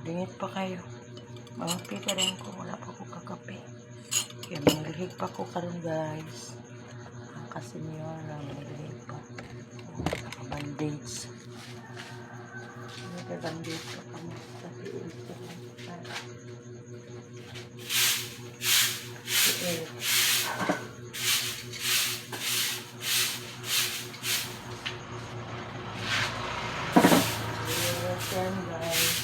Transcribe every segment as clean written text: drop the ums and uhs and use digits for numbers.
Lingit pa kayo. Mangapit ka rin ko. Wala pa ko kakape. Kaya manglihig pa ko karon guys. Ang kasenyora, manglihig pa. Bandage. Bandage pa kami. Tapi ito. Yan guys.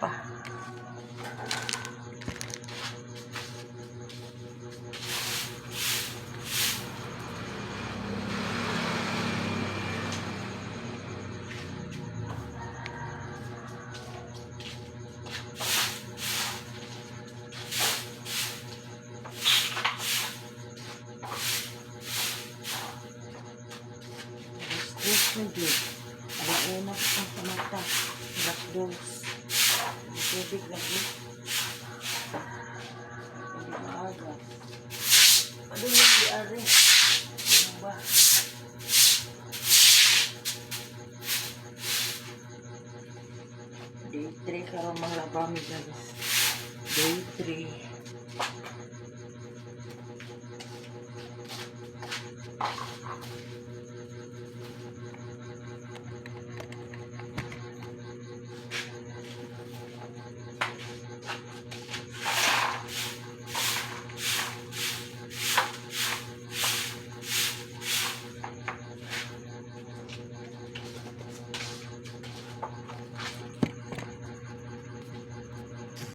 Pa. This na good. Alain na po sa mata. Black dose. Tubig lagi. Hindi maaga. Ano yung diari? Ano ba? Day 3 karong mga labami guys. Day 3.